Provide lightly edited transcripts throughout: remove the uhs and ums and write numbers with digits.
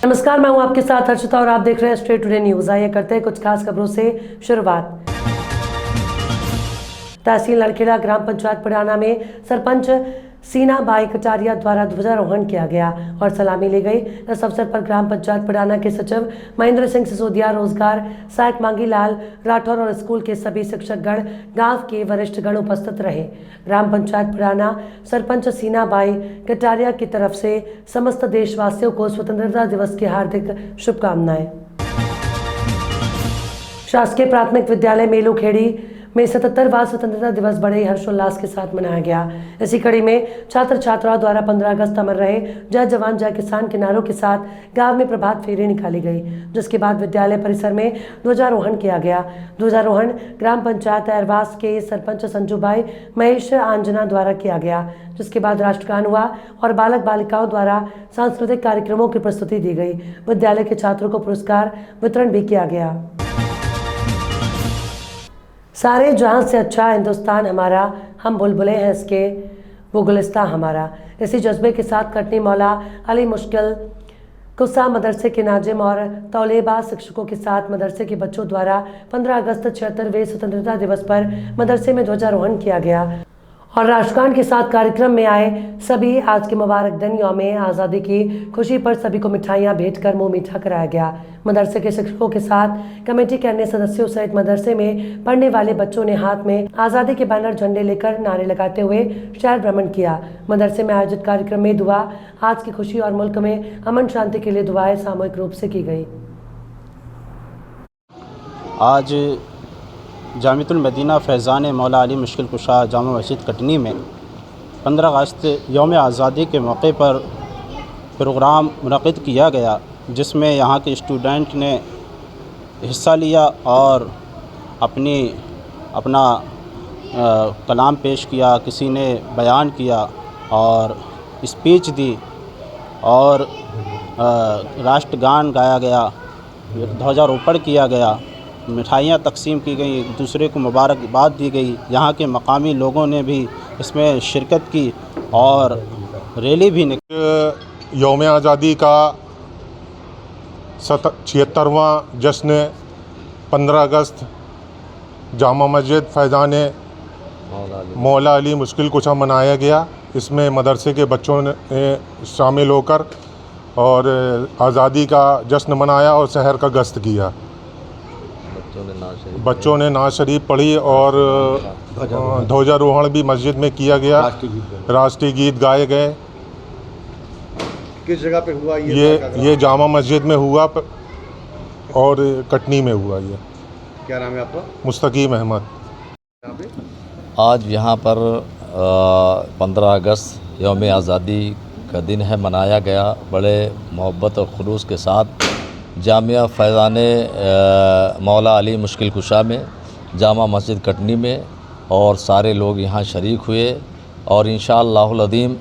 नमस्कार, मैं हूं आपके साथ हर्षिता और आप देख रहे हैं स्ट्रेट टुडे न्यूज। आइए करते हैं कुछ खास खबरों से शुरुआत। तहसील लड़खेड़ा ग्राम पंचायत पड़ाना में सरपंच सीना बाई कटारिया द्वारा ध्वजारोहण किया गया और सलामी ली गई। इस अवसर पर ग्राम पंचायत पड़ाना के सचिव महेंद्र सिंह सिसोदिया, रोजगार सहायक मांगी लाल राठौर और स्कूल के सभी शिक्षकगण, गांव के वरिष्ठ गण उपस्थित रहे। ग्राम पंचायत पड़ाना सरपंच सीना बाई कटारिया की तरफ से समस्त देशवासियों को स्वतंत्रता दिवस की हार्दिक शुभकामनाएं। शासकीय प्राथमिक विद्यालय मेलूखेड़ी में 77वां स्वतंत्रता दिवस बड़े ही हर्षोल्लास के साथ मनाया गया। इसी कड़ी में छात्र छात्राओं द्वारा 15 अगस्त अमर रहे, जय जवान जय किसान के नारों के साथ गांव में प्रभात फेरी निकाली गई, जिसके बाद विद्यालय परिसर में ध्वजारोहण किया गया। ध्वजारोहण ग्राम पंचायत एरवास के सरपंच संजूबाई महेश आंजना द्वारा किया गया, जिसके बाद राष्ट्रगान हुआ और बालक बालिकाओं द्वारा सांस्कृतिक कार्यक्रमों की प्रस्तुति दी गई। विद्यालय के छात्रों को पुरस्कार वितरण भी किया गया। सारे जहां से अच्छा हिंदुस्तान हमारा, हम बुलबुलें हैं इसके, वो गुलिस्तां हमारा। इसी जज्बे के साथ कटनी मौला अली मुश्किल कुसा मदरसे के नाजिम और तौलेबा शिक्षकों के साथ मदरसे के बच्चों द्वारा 15 अगस्त 76वें स्वतंत्रता दिवस पर मदरसे में ध्वजारोहण किया गया और राष्ट्रगान के साथ कार्यक्रम में आए सभी आज के मुबारक दिन यौम आज़ादी की खुशी पर सभी को मिठाइयां भेंट कर मुंह मीठा कराया गया। मदरसे के शिक्षकों के साथ कमेटी के अन्य सदस्यों सहित मदरसे में पढ़ने वाले बच्चों ने हाथ में आज़ादी के बैनर झंडे लेकर नारे लगाते हुए शहर भ्रमण किया। मदरसे में आयोजित कार्यक्रम में दुआ आज की खुशी और मुल्क में अमन शांति के लिए दुआएं सामूहिक रूप से की गई। आज जामिअतुल मदीना फैज़ान मौला अली मुश्किल कुशा जामा मस्जिद कटनी में 15 अगस्त यौम आज़ादी के मौके पर प्रोग्राम मुनक़िद किया गया, जिसमें यहाँ के स्टूडेंट ने हिस्सा लिया और अपना कलाम पेश किया, किसी ने बयान किया और स्पीच दी और राष्ट्रगान गाया गया, ध्वजारोहण किया गया, मिठाइयाँ तकसीम की गई, एक दूसरे को मुबारकबाद दी गई। यहाँ के मकामी लोगों ने भी इसमें शिरकत की और रैली भी निकाली। यौम आज़ादी का 76वां जश्न 15 अगस्त जामा मस्जिद फैज़ान मौला अली मुश्किल कुशा मनाया गया। इसमें मदरसे के बच्चों ने शामिल होकर और आज़ादी का जश्न मनाया और शहर का गश्त किया। बच्चों ने नाज़ शरीफ पढ़ी और ध्वजारोहण भी मस्जिद में किया गया, राष्ट्रीय गीत गाए गए। किस जगह पे हुआ ये जामा मस्जिद में हुआ और कटनी में हुआ। ये क्या नाम है आपका? मुस्तकीम अहमद। आज यहाँ पर 15 अगस्त यौम आज़ादी का दिन है, मनाया गया बड़े मोहब्बत और खुलूस के साथ जामिया फैज़ान मौला अली मुश्किल कुशा में, जामा मस्जिद कटनी में, और सारे लोग यहाँ शरीक हुए और इंशाअल्लाहुल अज़ीम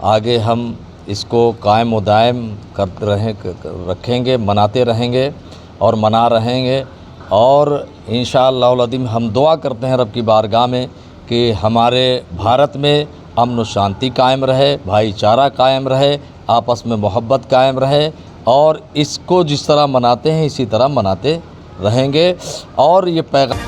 आगे हम इसको कायम व दायम रखेंगे, मनाते रहेंगे और मना रहेंगे। और इंशाअल्लाहुल अज़ीम हम दुआ करते हैं रब की बारगाह में कि हमारे भारत में अमन व शांति कायम रहे, भाईचारा कायम रहे, आपस में मोहब्बत कायम रहे और इसको जिस तरह मनाते हैं इसी तरह मनाते रहेंगे। और ये पैगाम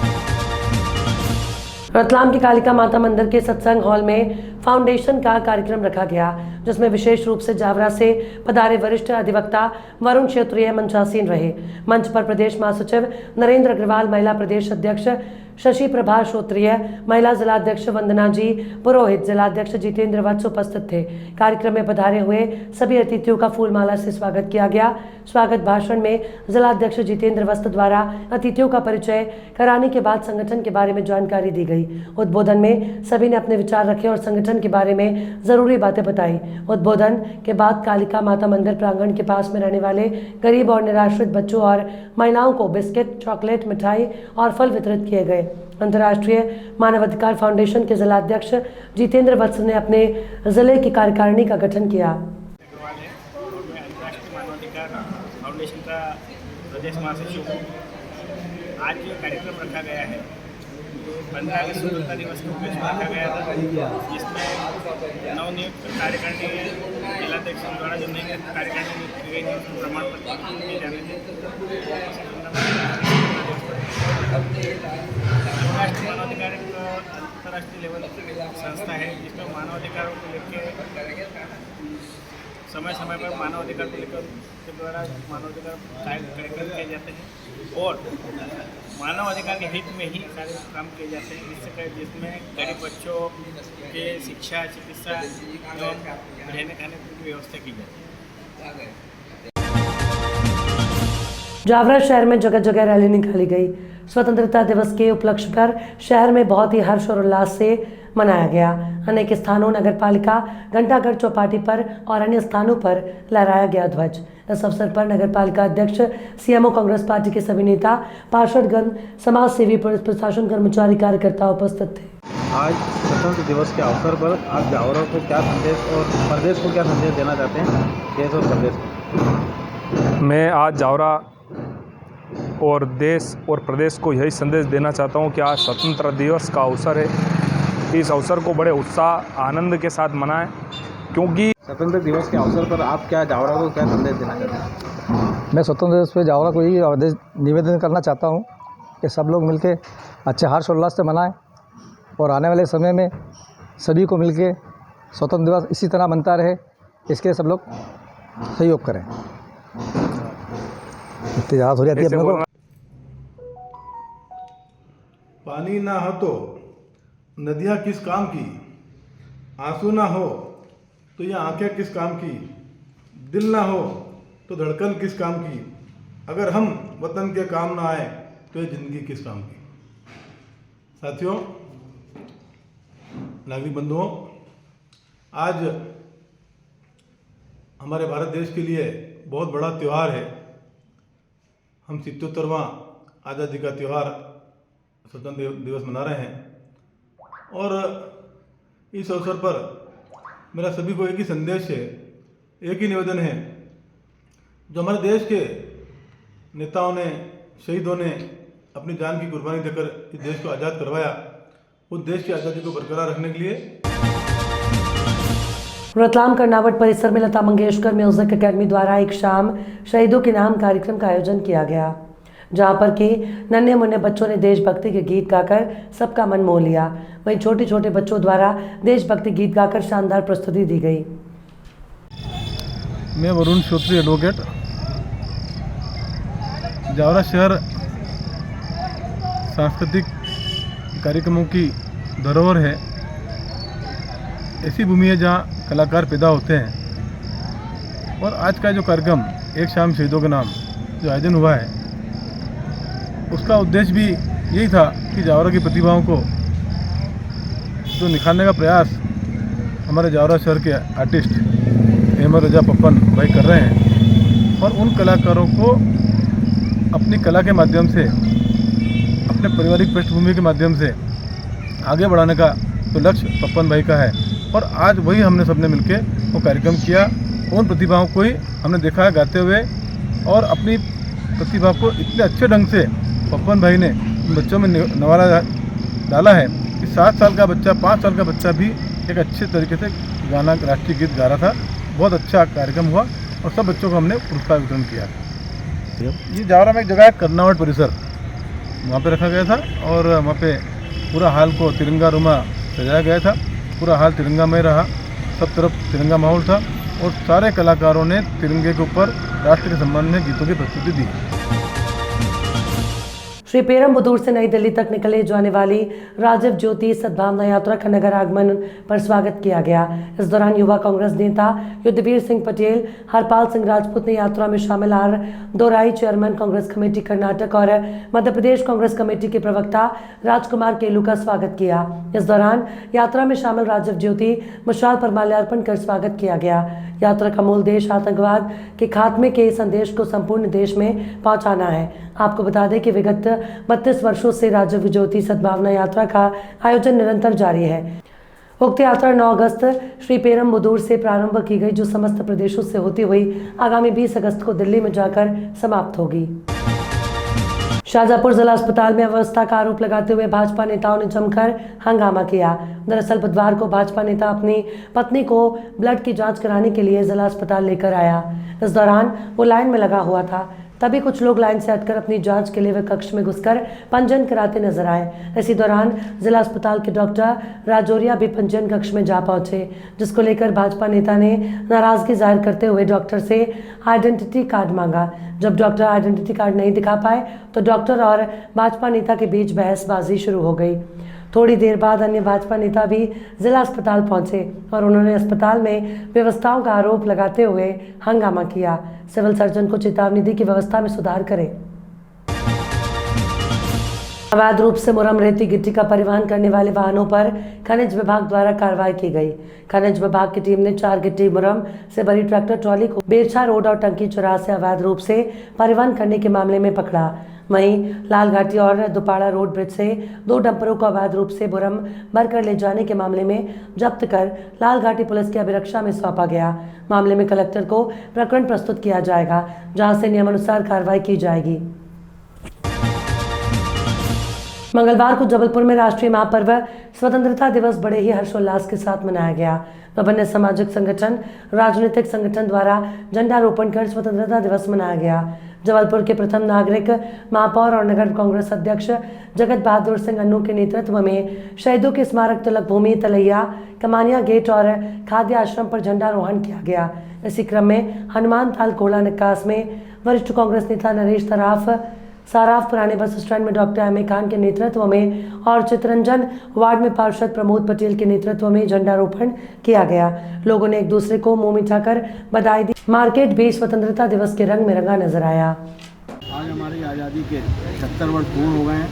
रतलाम की कालिका माता मंदिर के सत्संग हॉल में फाउंडेशन का कार्यक्रम रखा गया, जिसमें विशेष रूप से जावरा से पधारे वरिष्ठ अधिवक्ता वरुण क्षेत्रीय मंचासीन रहे। मंच पर प्रदेश महासचिव नरेंद्र अग्रवाल, महिला प्रदेश अध्यक्ष शशि प्रभा श्रोत्रिय, महिला जिलाध्यक्ष वंदना जी पुरोहित, जिलाध्यक्ष जितेंद्र वत्स उपस्थित थे। कार्यक्रम में पधारे हुए सभी अतिथियों का फूलमाला से स्वागत किया गया। स्वागत भाषण में जिलाध्यक्ष जितेंद्र वत्स द्वारा अतिथियों का परिचय कराने के बाद संगठन के बारे में जानकारी दी गई। उद्बोधन में सभी ने अपने विचार रखे और संगठन के बारे में जरूरी बातें बताई। उद्बोधन के बाद कालिका माता मंदिर प्रांगण के पास में रहने वाले गरीब और निराश्रित बच्चों और महिलाओं को बिस्किट, चॉकलेट, मिठाई और फल वितरित किए गए। अंतर्राष्ट्रीय मानवाधिकार फाउंडेशन के जिलाध्यक्ष जितेंद्र वत्स ने अपने जिले की कार्यकारिणी का गठन किया। मानवाधिकार फाउंडेशन का प्रदेश महासचिव। आज जो कार्यक्रम रखा गया है 15 अगस्त स्वतंत्रता दिवस को उपलक्ष्य में रखा गया था, जिसमें नवनियुक्त कार्यकारिणी जिलाध्यक्षों द्वारा जो नई कार्यकारिणी नियुक्त की गई थी उसको प्रमाण पत्र दिए जाने थे। राष्ट्रीय मानवाधिकार एक अंतर्राष्ट्रीय लेवल संस्था है जिसमें मानवाधिकारों को लेकर समय समय पर मानवाधिकार को लेकर के द्वारा मानवाधिकार कार्यक्रम किए जाते हैं और मानवाधिकार के हित में ही सारे काम किए जाते हैं, जिसमें गरीब बच्चों के शिक्षा, चिकित्सा एवं रहने खाने की व्यवस्था की जाती है। जावरा शहर में जगह जगह रैली निकाली गई। स्वतंत्रता दिवस के उपलक्ष्य पर शहर में बहुत ही हर्ष और उल्लास से मनाया गया। अनेक स्थानों नगरपालिका घंटाघर चौपाटी पर और अन्य स्थानों पर लहराया गया ध्वज। इस अवसर पर नगरपालिका अध्यक्ष, सीएमओ, कांग्रेस पार्टी के सभी नेता, पार्षदगण, समाज सेवी, पुलिस प्रशासन, कर्मचारी, कार्यकर्ता उपस्थित थे। आज स्वतंत्र दिवस के अवसर पर आप जावरा को क्या संदेश और प्रदेश को क्या संदेश देना चाहते हैं, देश और प्रदेश को? मैं आज जावरा और देश और प्रदेश को यही संदेश देना चाहता हूं कि आज स्वतंत्रता दिवस का अवसर है। इस अवसर को बड़े उत्साह आनंद के साथ मनाएं, क्योंकि स्वतंत्र दिवस के अवसर पर आप क्या जावरा को क्या संदेश देना चाहते हैं? मैं स्वतंत्र दिवस पर जावरा को यही आदेश निवेदन करना चाहता हूं कि सब लोग मिलके अच्छे हर्षोल्लास से मनाएं और आने वाले समय में सभी को मिलके स्वतंत्र दिवस इसी तरह मनता रहे, इसके लिए सब लोग सहयोग करें। इतनी याद हो रही है अपने को। पानी ना हो तो नदियाँ किस काम की, आंसू ना हो तो ये आंखें किस काम की, दिल ना हो तो धड़कन किस काम की, अगर हम वतन के काम ना आए तो ये ज़िंदगी किस काम की। साथियों, नागरिक बंधुओं, आज हमारे भारत देश के लिए बहुत बड़ा त्यौहार है। हम 77वां आज़ादी का त्यौहार स्वतंत्र दिवस मना रहे हैं और इस अवसर पर मेरा सभी को एक ही संदेश है, एक ही निवेदन है। जो हमारे देश के नेताओं ने, शहीदों ने अपनी जान की कुर्बानी देकर इस देश को आज़ाद करवाया, उस देश की आज़ादी को बरकरार रखने के लिए रतलाम कर्नावट परिसर में लता मंगेशकर म्यूजिक एकेडमी द्वारा एक शाम शहीदों के नाम कार्यक्रम का आयोजन किया गया, जहां पर के नन्हे मुन्ने बच्चों ने देशभक्ति के गीत गाकर सबका मन मोह लिया। वहीं छोटे छोटे बच्चों द्वारा देशभक्ति गीत गाकर शानदार प्रस्तुति दी गई। मैं वरुण श्रोत्री, एडवोकेट, जावरा शहर सांस्कृतिक कार्यक्रमों की धरोहर है। ऐसी भूमि है जहाँ कलाकार पैदा होते हैं और आज का जो कार्यक्रम एक शाम शहीदों के नाम जो आयोजन हुआ है, उसका उद्देश्य भी यही था कि जावरा की प्रतिभाओं को जो निखारने का प्रयास हमारे जावरा शहर के आर्टिस्ट अहमद रजा पप्पन भाई कर रहे हैं और उन कलाकारों को अपनी कला के माध्यम से, अपने पारिवारिक पृष्ठभूमि के माध्यम से आगे बढ़ाने का तो लक्ष्य पप्पन भाई का है और आज वही हमने सबने मिलके वो कार्यक्रम किया। उन प्रतिभाओं को ही हमने देखा है गाते हुए और अपनी प्रतिभा को इतने अच्छे ढंग से पप्पन भाई ने बच्चों में नवारा डाला है कि 7 साल का बच्चा, 5 साल का बच्चा भी एक अच्छे तरीके से गाना, राष्ट्रीय गीत गा रहा था। बहुत अच्छा कार्यक्रम हुआ और सब बच्चों को हमने पुरस्कार वितरण किया। ये जावरा में एक जगह है कर्नावट परिसर, वहाँ पे रखा गया था और वहाँ पे पूरा हाल को तिरंगा रुमा सजाया गया था। पूरा हाल तिरंगामय रहा, सब तरफ तिरंगा माहौल था और सारे कलाकारों ने तिरंगे के ऊपर राष्ट्र के सम्मान में गीतों की प्रस्तुति दी। श्री पेरमबुदूर से नई दिल्ली तक निकले जाने वाली राजीव ज्योति सद्भावना यात्रा का नगर आगमन पर स्वागत किया गया। इस दौरान युवा कांग्रेस नेता युद्धवीर सिंह पटेल, हरपाल सिंह राजपूत ने यात्रा में शामिल दोराई चेयरमैन कांग्रेस कमेटी कर्नाटक और मध्य प्रदेश कांग्रेस कमेटी के प्रवक्ता राजकुमार केलू का स्वागत किया। इस दौरान यात्रा में शामिल राजीव ज्योति मशाल पर माल्यार्पण कर स्वागत किया गया। यात्रा का मूल उद्देश्य आतंकवाद के खात्मे के संदेश को संपूर्ण देश में पहुंचाना है। आपको बता दें कि विगत 32 वर्षों से राजीव ज्योति सद्भावना यात्रा का आयोजन निरंतर जारी है। उक्त यात्रा 9 अगस्त श्री पेरमबुदूर से प्रारंभ की गई, जो समस्त प्रदेशों से होती हुई आगामी 20 अगस्त को दिल्ली में जाकर समाप्त होगी। शाहजहाँपुर जिला अस्पताल में अव्यवस्था का आरोप लगाते हुए भाजपा नेताओं ने जमकर हंगामा किया। दरअसल बुधवार को भाजपा नेता अपनी पत्नी को ब्लड की जांच कराने के लिए जिला अस्पताल लेकर आया। इस दौरान वो लाइन में लगा हुआ था, तभी कुछ लोग लाइन से हटकर अपनी जांच के लिए वे कक्ष में घुसकर पंजीयन कराते नजर आए। इसी दौरान जिला अस्पताल के डॉक्टर राजौरिया भी पंजीयन कक्ष में जा पहुंचे, जिसको लेकर भाजपा नेता ने नाराजगी जाहिर करते हुए डॉक्टर से आइडेंटिटी कार्ड मांगा। जब डॉक्टर आइडेंटिटी कार्ड नहीं दिखा पाए तो डॉक्टर और भाजपा नेता के बीच बहसबाजी शुरू हो गई। थोड़ी देर बाद अन्य भाजपा नेता भी जिला अस्पताल पहुंचे और उन्होंने अस्पताल में व्यवस्थाओं का आरोप लगाते हुए हंगामा किया। सिविल सर्जन को चेतावनी दी कि व्यवस्था में सुधार करें। अवैध रूप से मुरम रेती गिट्टी का परिवहन करने वाले वाहनों पर खनिज विभाग द्वारा कार्रवाई की गई। खनिज विभाग की टीम ने 4 गिट्टी मुरम से भरी ट्रैक्टर ट्रॉली को बेरछा रोड और टंकी चौराहे से अवैध रूप से परिवहन करने के मामले में पकड़ा। वहीं लाल घाटी और दुपाड़ा रोड ब्रिज से 2 डंपरों को अवैध रूप से मुरम भरकर ले जाने के मामले में जब्त कर लाल घाटी पुलिस की अभिरक्षा में सौंपा गया। मामले में कलेक्टर को प्रकरण प्रस्तुत किया जाएगा, जहां से नियमानुसार कार्रवाई की जाएगी। मंगलवार को जबलपुर में राष्ट्रीय महापर्व स्वतंत्रता दिवस बड़े ही हर्षोल्लास के साथ मनाया गया। विभिन्न सामाजिक संगठन, राजनीतिक संगठन द्वारा झंडारोपण कर स्वतंत्रता दिवस मनाया गया। जबलपुर के प्रथम नागरिक महापौर और नगर कांग्रेस अध्यक्ष जगत बहादुर सिंह अन्नू के नेतृत्व में शहीदों के स्मारक तिलक भूमि, तलैया, कमानिया गेट और खाद्य आश्रम पर झंडारोहण किया गया। इसी क्रम में हनुमान ताल कोला निकास में वरिष्ठ कांग्रेस नेता नरेश साराफ, पुराने बस स्टैंड में डॉक्टर एम ए खान के नेतृत्व में और चितरंजन वार्ड में पार्षद प्रमोद पटेल के नेतृत्व में झंडारोपण किया गया। लोगों ने एक दूसरे को मुंह मिठाकर बधाई दी। मार्केट भी स्वतंत्रता दिवस के रंग में रंगा नजर आया। आज हमारी आज़ादी के 70 वर्ष पूर्ण हो गए हैं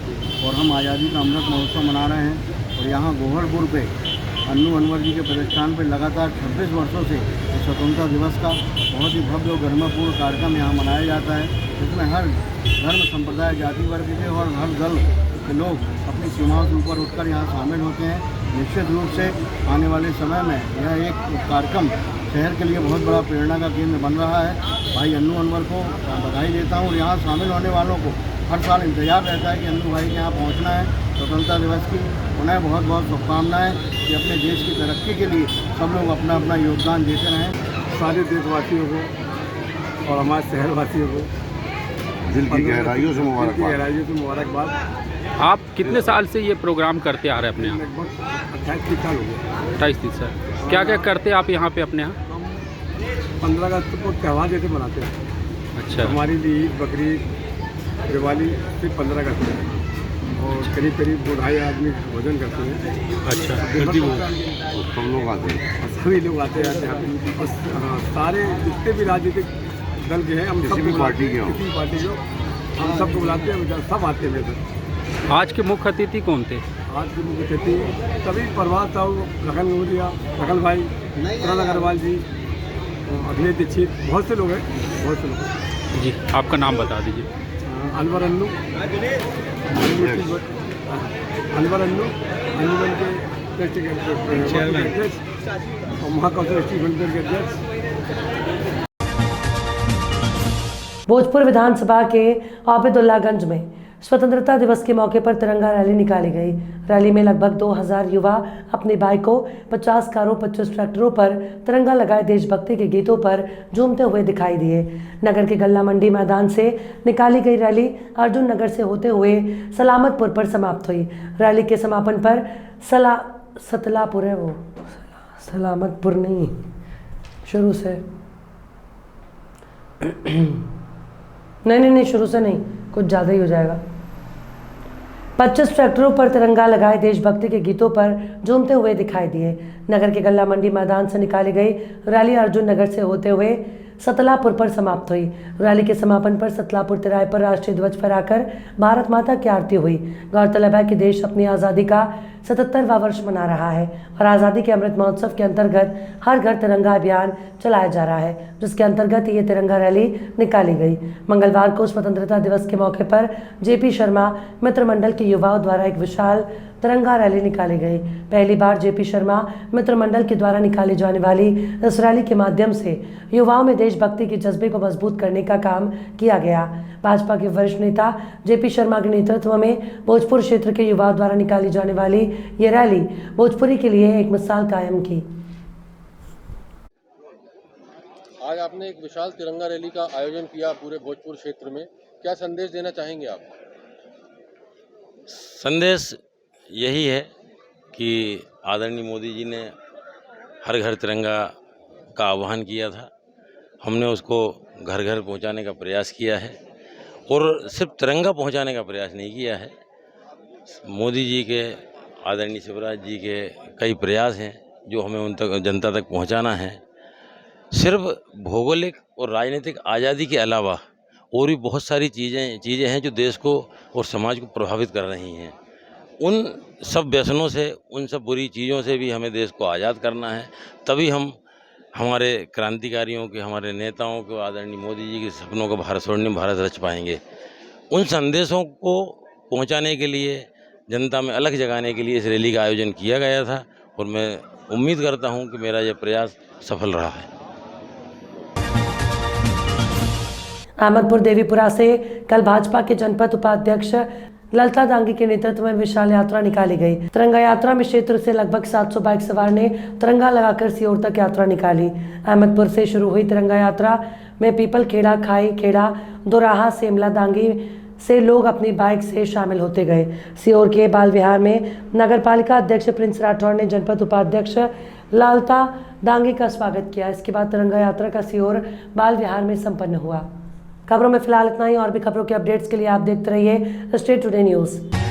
और हम आज़ादी का अमृत महोत्सव मना रहे हैं। और यहाँ गोहरपुर पे अन्नू अनवर जी के प्रतिष्ठान पर लगातार 26 वर्षों से स्वतंत्रता दिवस का बहुत ही भव्य और गरिमापूर्ण कार्यक्रम यहाँ मनाया जाता है, जिसमें हर धर्म, संप्रदाय, जाति वर्ग के और हर दल के लोग अपनी सीमाओं से ऊपर उठकर यहाँ शामिल होते हैं। निश्चित रूप से आने वाले समय में यह एक कार्यक्रम शहर के लिए बहुत बड़ा प्रेरणा का केंद्र बन रहा है। भाई अन्नू अनवर को बधाई देता हूँ और यहाँ शामिल होने वालों को हर साल इंतजार रहता है कि अन्नू भाई के यहाँ पहुँचना है। स्वतंत्रता दिवस की उन्हें बहुत बहुत शुभकामनाएँ कि अपने देश की तरक्की के लिए सब लोग अपना अपना योगदान देते रहें। सारे देशवासियों को और हमारे शहरवासियों को दिल की गहराइयों से मुबारकबाद। आप कितने साल से ये प्रोग्राम करते आ रहे हैं अपने यहाँ? लगभग 28 साल हो गए। 28-30 साल। क्या क्या करते हैं आप यहाँ पे अपने यहाँ? हम 15 अगस्त को त्यौहार जैसे मनाते हैं। अच्छा। हमारी लिए ईद, बकरीद, दिवाली सिर्फ 15 अगस्त है और करीब 2-2.5 आदमी भोजन करते हैं। अच्छा। सब लोग आते हैं, सभी लोग आते हैं यहाँ पे। बस सारे जितने भी राजनीतिक दल के हैं, हम किसी भी पार्टी के हम सबको बुलाते हैं, सब आते हैं मेरे साथ। आज के मुख्य अतिथि कौन थे? आज की मुख्य अतिथि सभी प्रभात साहू, लखन गौरिया, लखन भाई, करण अग्रवाल जी, अखिलेश दीक्षित, बहुत से लोग हैं, बहुत से लोग। जी, आपका नाम बता दीजिए। अनवर अन्नू, अनुबल के अध्यक्ष और महाकौशल स्टीफन के अध्यक्ष। भोजपुर विधानसभा के आबिदुल्लागंज में स्वतंत्रता दिवस के मौके पर तिरंगा रैली निकाली गई। रैली में लगभग 2000 युवा अपनी बाइकों, 50 कारों, 25 ट्रैक्टरों पर तिरंगा लगाए देशभक्ति के गीतों पर झूमते हुए दिखाई दिए। नगर के गल्ला मंडी मैदान से निकाली गई रैली अर्जुन नगर से होते हुए सलामतपुर पर समाप्त हुई। रैली के समापन पर सतलापुर है, वो सलामतपुर नहीं, शुरू से नहीं, शुरू से नहीं, कुछ ज़्यादा ही हो जाएगा। 25 ट्रैक्टरों पर तिरंगा लगाए देशभक्ति के गीतों पर झूमते हुए दिखाई दिए। नगर के गल्ला मंडी मैदान से निकाली गई रैली अर्जुन नगर से होते हुए सतलापुर पर समाप्त हुई। रैली के समापन पर सतलापुर तिराहे पर राष्ट्रीय ध्वज फहराकर भारत माता की आरती हुई। गौरतलब है कि देश अपनी आज़ादी का 77वां वर्ष मना रहा है और आज़ादी के अमृत महोत्सव के अंतर्गत हर घर तिरंगा अभियान चलाया जा रहा है, जिसके अंतर्गत ये तिरंगा रैली निकाली गई। मंगलवार को स्वतंत्रता दिवस के मौके पर जेपी शर्मा मित्र मंडल के युवाओं द्वारा एक विशाल तिरंगा रैली निकाली गई। पहली बार जेपी शर्मा मित्र मंडल के द्वारा निकाली जाने वाली इस रैली के माध्यम से युवाओं में देशभक्ति के जज्बे को मजबूत करने का काम किया गया। भाजपा के वरिष्ठ नेता जेपी शर्मा के नेतृत्व में भोजपुर क्षेत्र के युवाओं द्वारा निकाली जाने वाली ये रैली भोजपुरी के लिए एक मिसाल कायम की। आज आपने एक विशाल तिरंगा रैली का आयोजन किया पूरे भोजपुर क्षेत्र में, क्या संदेश देना चाहेंगे आप? संदेश यही है कि आदरणीय मोदी जी ने हर घर तिरंगा का आह्वान किया था, हमने उसको घर घर पहुंचाने का प्रयास किया है और सिर्फ तिरंगा पहुंचाने का प्रयास नहीं किया है। मोदी जी के, आदरणीय शिवराज जी के कई प्रयास हैं जो हमें उन तक, जनता तक पहुंचाना है। सिर्फ भौगोलिक और राजनीतिक आज़ादी के अलावा और भी बहुत सारी चीज़ें हैं जो देश को और समाज को प्रभावित कर रही हैं। उन सब व्यसनों से, उन सब बुरी चीज़ों से भी हमें देश को आज़ाद करना है, तभी हम हमारे क्रांतिकारियों के, हमारे नेताओं को, आदरणीय मोदी जी के सपनों को भारत स्वर्णिम भारत रच पाएंगे। उन संदेशों को पहुंचाने के लिए, जनता में अलग जगाने के लिए इस रैली का आयोजन किया गया था और मैं उम्मीद करता हूं कि मेरा यह प्रयास सफल रहा है। अहमदपुर देवीपुरा से कल भाजपा के जनपद उपाध्यक्ष ललता दांगी के नेतृत्व में विशाल यात्रा निकाली गई। तिरंगा यात्रा में क्षेत्र से लगभग 700 बाइक सवार ने तिरंगा लगाकर सीओर तक यात्रा निकाली। अहमदपुर से शुरू हुई तिरंगा यात्रा में पीपल खेड़ा, खाई खेड़ा, दोराहा, सेमला दांगी से लोग अपनी बाइक से शामिल होते गए। सीओर के बाल विहार में नगरपालिका अध्यक्ष प्रिंस राठौर ने जनपद उपाध्यक्ष ललता दांगी का स्वागत किया। इसके बाद तिरंगा यात्रा का सीओर बाल विहार में संपन्न हुआ। खबरों में फिलहाल इतना ही। और भी खबरों के अपडेट्स के लिए आप देखते रहिए स्टेट टुडे न्यूज़।